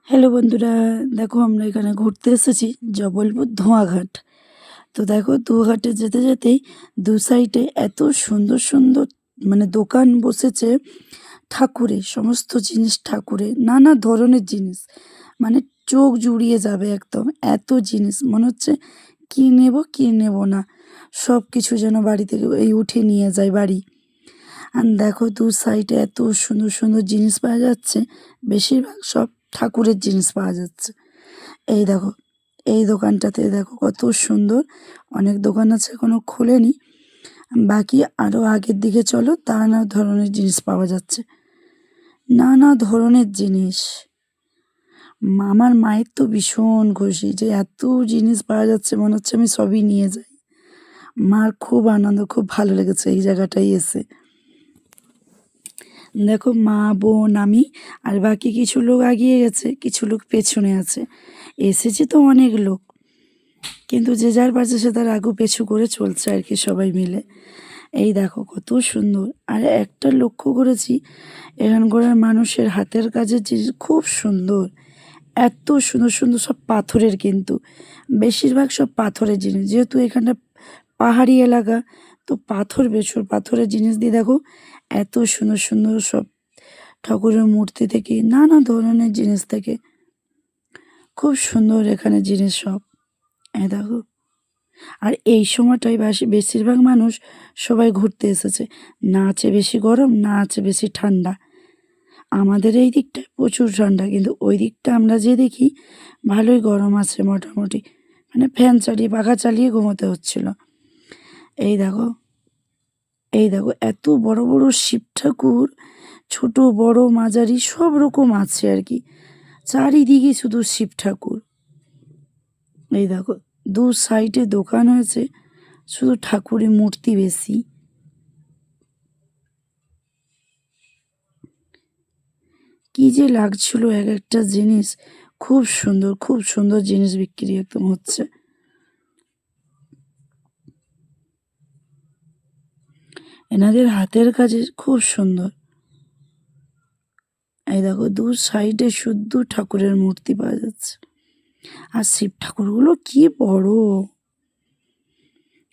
Hello বন্ধুরা, দেখো আমরা এখানে ঘুরতে এসেছি জবলপুর ধোঁয়াঘাট। তো দেখো ধোঁয়াঘাটে যেতে যেতেই দু সাইডে এত সুন্দর সুন্দর দোকান বসেছে ঠাকুরের, সমস্ত জিনিস ঠাকুরের, নানা ধরনের জিনিস। মানে চোখ জুড়িয়ে যাবে একদম, এত জিনিস মনে হচ্ছে কি নেব কি নেব না, সব কিছু যেন বাড়ি থেকে এই উঠে নিয়ে যায় বাড়ি। আর দেখো দু সাইডে এত সুন্দর সুন্দর জিনিস পাওয়া যাচ্ছে, বেশিরভাগ সব ঠাকুরের জিনিস পাওয়া যাচ্ছে। এই দেখো, এই দোকানটাতে দেখো কত সুন্দর, অনেক দোকান আছে এখনো খোলেনি, বাকি আরও আগের দিকে চলো, নানা ধরনের জিনিস পাওয়া যাচ্ছে, নানা ধরনের জিনিস। আমার মায়ের তো ভীষণ খুশি যে এত জিনিস পাওয়া যাচ্ছে, মনে হচ্ছে আমি সবই নিয়ে যাই। মার খুব আনন্দ, খুব ভালো লেগেছে এই জায়গাটায় এসে। দেখো মা, বোন, আমি আর বাকি কিছু লোক এগিয়ে গেছে, কিছু লোক পেছনে আছে। এসেছে তো অনেক লোক, কিন্তু যে যার পাশে সে তার আগু পেছু করে চলছে আর কি, সবাই মিলে। এই দেখো কত সুন্দর। আর একটা লক্ষ্য করেছি, এখানকার মানুষের হাতের কাজের জিনিস খুব সুন্দর, এত সুন্দর সুন্দর সব পাথরের, কিন্তু বেশিরভাগ সব পাথরের জিনিস, যেহেতু এখানটা পাহাড়ি এলাকা, তো পাথর বেছর পাথরের জিনিস দিয়ে দেখো এত সুন্দর সুন্দর সব ঠাকুরের মূর্তি থেকে, নানা ধরনের জিনিস থেকে খুব সুন্দর এখানে জিনিস সব। এই দেখো, আর এই সময়টাই বেশিরভাগ মানুষ সবাই ঘুরতে এসেছে, না আছে বেশি গরম, না আছে বেশি ঠান্ডা। আমাদের এই দিকটায় প্রচুর ঠান্ডা, কিন্তু ওই দিকটা আমরা যে দেখি ভালোই গরম আছে মোটামুটি, মানে ফ্যান চালিয়ে পাখা চালিয়ে ঘুমোতে হচ্ছিল। এই দেখো, এই দেখো এত বড় বড় শিব ঠাকুর, ছোট বড় মাঝারি সব রকম আছে আর কি, চারিদিকে শুধু শিব ঠাকুর। এই দেখো দু সাইডে দোকান হয়েছে, শুধু ঠাকুরের মূর্তি বেশি। কি যে লাগছিল এক একটা জিনিস, খুব সুন্দর খুব সুন্দর জিনিস বিক্রি একদম হচ্ছে। এনাদের হাতের কাজে খুব সুন্দর। এই দেখো দু সাইডে শুদ্ধ ঠাকুরের মূর্তি পাওয়া যাচ্ছে, আর শিব ঠাকুরগুলো কি বড়।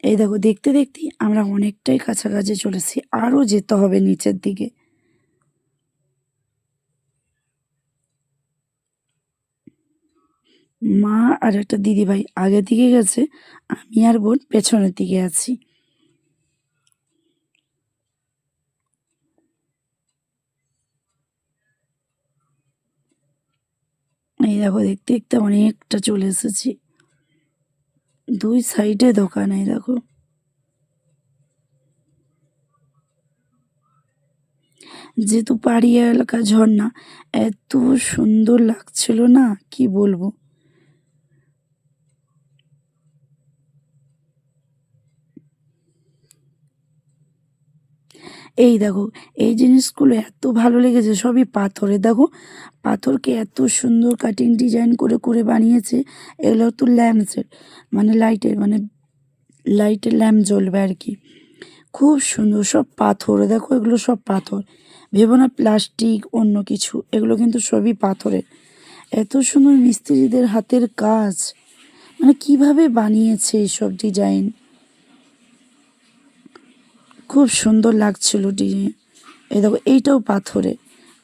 এই দেখো দেখতে দেখতে আমরা অনেকটাই কাছাকাছি চলেছি, আরও যেতে হবে নিচের দিকে। মা আর একটা দিদিভাই আগের দিকে গেছে, আমি আর বোন পেছনের দিকে আছি। এই দেখো দেখতে দেখতে অনেকটা চলে এসেছি, দুই সাইডে দোকান। এই দেখো, যেহেতু পাহাড়ি এলাকা, ঝর্ণা, এত সুন্দর লাগছিল না কি বলবো। এই দেখো, এই জিনিসগুলো এত ভালো লেগেছে, সবই পাথরে। দেখো পাথরকে এত সুন্দর কাটিং ডিজাইন করে করে বানিয়েছে। এগুলো তো ল্যাম্পসের, লাইটের, লাইটের ল্যাম্প জ্বলবে আর কি। খুব সুন্দর সব পাথর, দেখো এগুলো সব পাথর, ভেবো না প্লাস্টিক অন্য কিছু, এগুলো কিন্তু সবই পাথরের। এত সুন্দর মিস্ত্রিদের হাতের কাজ, কিভাবে বানিয়েছে এইসব ডিজাইন, খুব সুন্দর লাগছিল ডিজাইন। এই দেখো এইটাও পাথরে,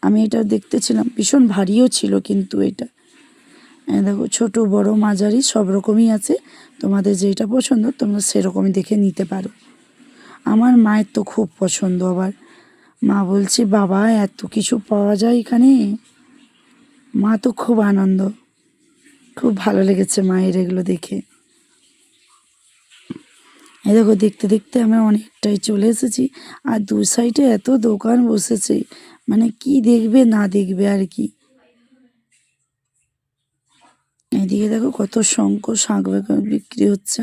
আমি এটা দেখতেছিলাম, ভীষণ ভারীও ছিল কিন্তু এটা। এই দেখো ছোট বড় মাঝারি সব রকমই আছে, তোমাদের যেটা পছন্দ তোমরা সেরকমই দেখে নিতে পারো। আমার মায়ের তো খুব পছন্দ, আবার মা বলছে বাবা এত কিছু পাওয়া যায় এখানে। মা তো খুব আনন্দ, খুব ভালো লেগেছে মায়ের এগুলো দেখে। এই দেখো দেখতে দেখতে আমরা অনেকটাই চলে এসেছি, আর দু সাইডে এত দোকান বসেছে, কি দেখবে না দেখবে আর কি। এদিকে দেখো কত শঙ্খ শাঁখ বিক্রি হচ্ছে।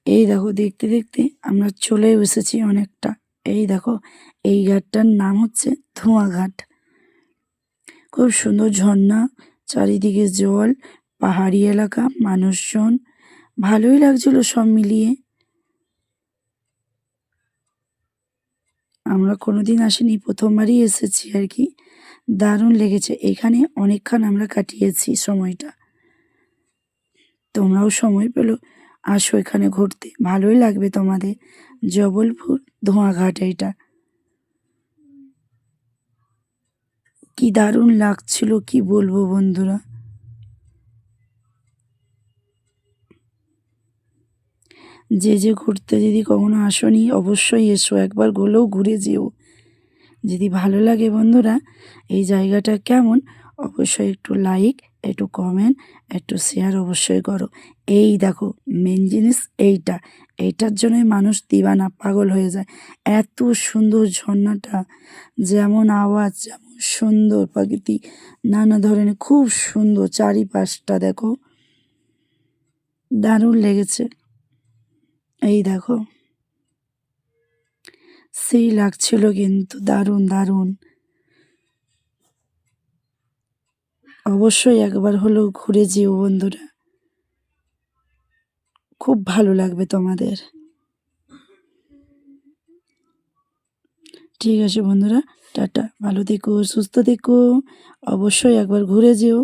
এই দেখো দেখতে দেখতে আমরা চলে এসেছি অনেকটা। এই দেখো, এই ঘাটটার নাম হচ্ছে ধোঁয়াঘাট। খুব সুন্দর ঝর্ণা, চারিদিকে জল, পাহাড়ি এলাকা, মানুষজন, ভালোই লাগছিল সব মিলিয়ে। আমরা কোনোদিন আসিনি, প্রথমবারই এসেছি আর কি। দারুণ লেগেছে, এখানে অনেকক্ষণ আমরা কাটিয়েছি সময়টা। তোমরাও সময় পেলে আসো এখানে ঘুরতে, ভালোই লাগবে তোমাদের। জবলপুর ধোঁয়াঘাট এইটা, কি দারুণ লাগছিল কি বলবো বন্ধুরা। যে যে ঘুরতে যদি কখনো আসোনি অবশ্যই এসো, একবার হলেও ঘুরে যেও। যদি ভালো লাগে বন্ধুরা এই জায়গাটা কেমন, অবশ্যই একটু লাইক, একটু কমেন্ট, একটু শেয়ার অবশ্যই করো। এই দেখো মেন জিনিস এইটা, এইটার জন্যই মানুষ দিওয়ানা, পাগল হয়ে যায়। এত সুন্দর ঝর্ণাটা, যেমন আওয়াজ, যেমন সুন্দর প্রাকৃতিক, নানা ধরনের খুব সুন্দর চারিপাশটা দেখো, দারুণ লেগেছে। এই দেখো সেই লাগছিল কিন্তু, দারুণ দারুণ। অবশ্যই একবার হলেও ঘুরে যেও বন্ধুরা, খুব ভালো লাগবে তোমাদের। ঠিক আছে বন্ধুরা, টাটা, ভালো থেকো, সুস্থ থেকো, অবশ্যই একবার ঘুরে যেও।